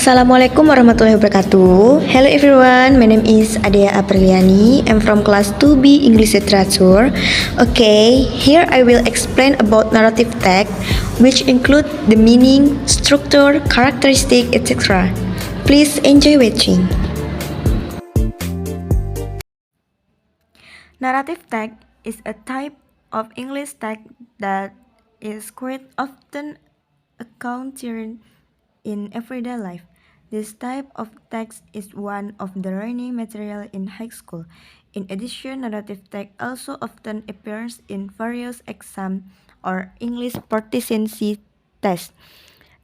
Assalamualaikum warahmatullahi wabarakatuh. Hello everyone, my name is Adhea Apriliani. I'm from Kelas 2B English Literature. Okay, here I will explain about narrative text, which include the meaning, structure, characteristic, etc. Please enjoy watching. Narrative text is a type of English text that is quite often encountered in everyday life. This type of text is one of the learning material in high school. In addition, narrative text also often appears in various exam or English proficiency tests.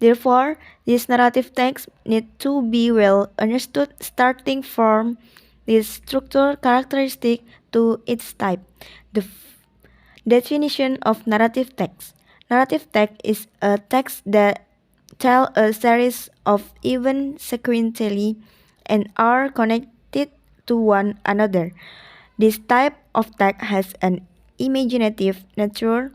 Therefore, this narrative text need to be well understood starting from this structure characteristic to its type. The definition of narrative text. Narrative text is a text that tell a series of events sequentially and are connected to one another. This type of text has an imaginative nature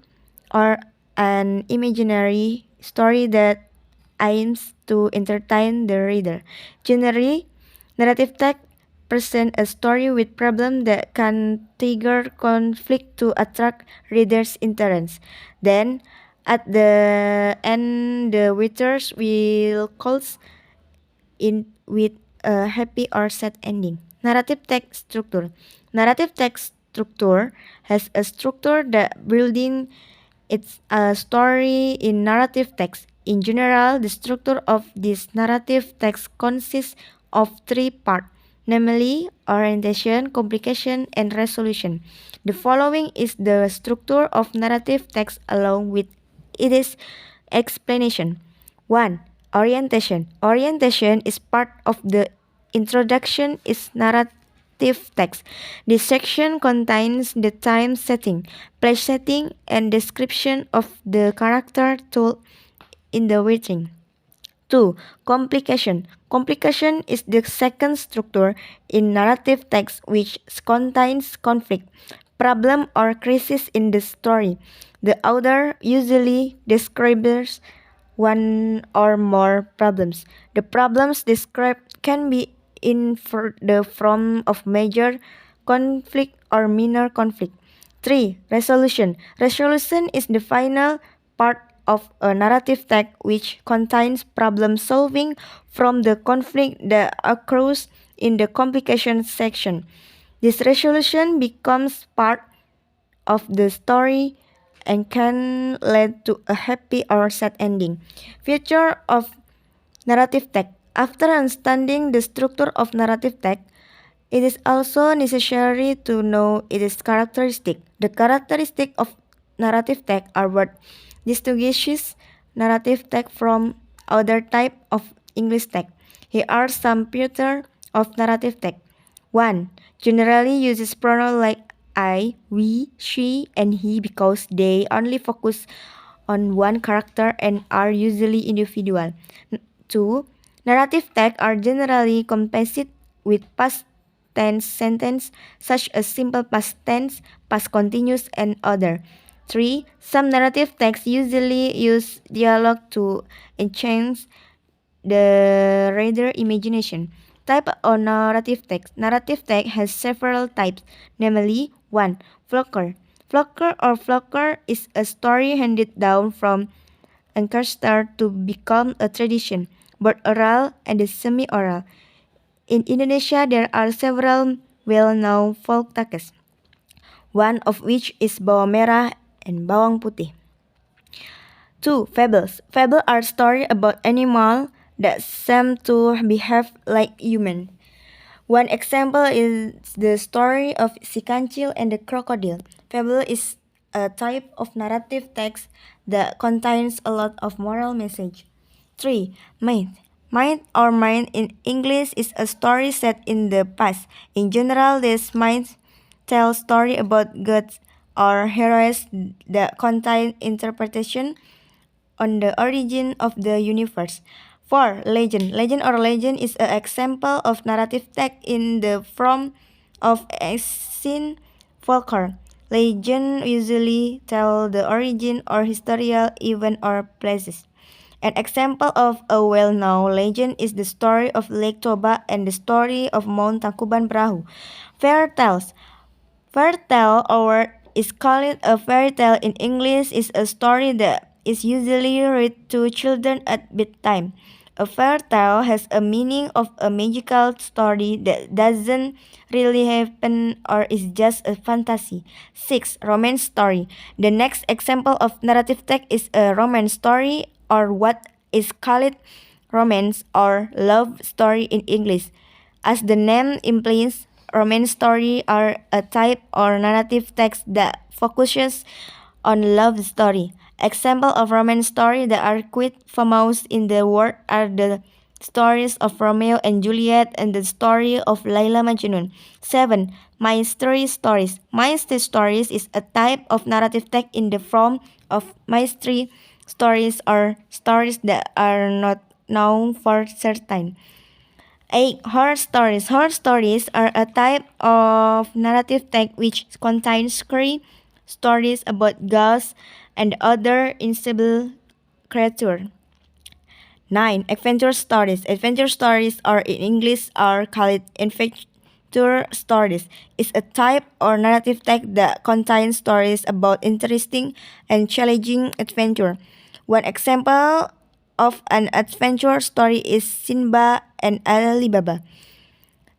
or an imaginary story that aims to entertain the reader. Generally, narrative text present a story with problems that can trigger conflict to attract readers' interest. Then, at the end, the readers will close in with a happy or sad ending. Narrative text structure. Narrative text structure has a structure that building its a story in narrative text. In general, the structure of this narrative text consists of three parts, namely orientation, complication, and resolution. The following is the structure of narrative text along with its explanation. 1. Orientation. Orientation is part of the introduction is narrative text. This section contains the time setting, place setting, and description of the character told in the writing. 2. Complication. Complication is the second structure in narrative text which contains conflict, problem, or crisis in the story. The author usually describes one or more problems. The problems described can be in the form of major conflict or minor conflict. 3. Resolution. Resolution is the final part of a narrative text which contains problem solving from the conflict that occurs in the complication section. This resolution becomes part of the story and can lead to a happy or sad ending. Feature of narrative text. After understanding the structure of narrative text, it is also necessary to know its characteristic. The characteristic of narrative text are what distinguishes narrative text from other type of English text. Here are some features of narrative text. 1. Generally uses pronouns like I, we, she, and he because they only focus on one character and are usually individual. 2. Narrative texts are generally composite with past tense sentence such as simple past tense, past continuous, and other. 3. Some narrative texts usually use dialogue to enhance the reader imagination. Type of narrative text. Narrative text has several types, namely 1. Flocker. Flocker is a story handed down from ancestor to become a tradition, both oral and semi-oral. In Indonesia, there are several well-known folk texts, one of which is Bawang Merah and Bawang Putih. 2. Fables. Fables are stories about animals that seem to behave like humans. One example is the story of Si Kancil and the Crocodile. Fable is a type of narrative text that contains a lot of moral message. 3. Myth. Myth or myth in English is a story set in the past. In general, these myths tell story about gods or heroes that contain interpretation on the origin of the universe. 4. Legend. Legend is an example of narrative text in the form of ancient folklore. Legend usually tell the origin or historical event or places. An example of a well-known legend is the story of Lake Toba and the story of Mount Tangkuban Perahu. Fairy tales. Fairy tale, or is called a fairy tale in English, is a story that is usually read to children at bedtime. A fairy tale has a meaning of a magical story that doesn't really happen or is just a fantasy. 6. Romance story. The next example of narrative text is a romance story, or what is called romance or love story in English. As the name implies, romance stories are a type or narrative text that focuses on love story. Examples of romance stories that are quite famous in the world are the stories of Romeo and Juliet and the story of Laila Majnun. 7. Mystery stories. Mystery stories is a type of narrative text in the form of mystery stories or stories that are not known for certain. 8. Horror stories. Horror stories are a type of narrative text which contains scary stories about ghosts and other invisible creatures. 9. Adventure stories. Adventure stories, or in English are called adventure stories, is a type or narrative text that contains stories about interesting and challenging adventure. One example of an adventure story is Sinbad and Alibaba.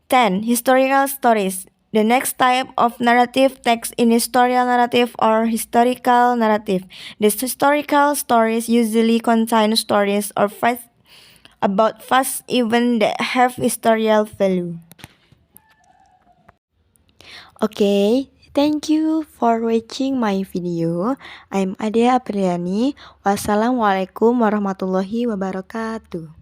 10. Historical stories. The next type of narrative text in historical narrative or historical narrative. These historical stories usually contain stories or facts about past events that have historical value. Okay, thank you for watching my video. I'm Adhea Apriliani. Wassalamualaikum warahmatullahi wabarakatuh.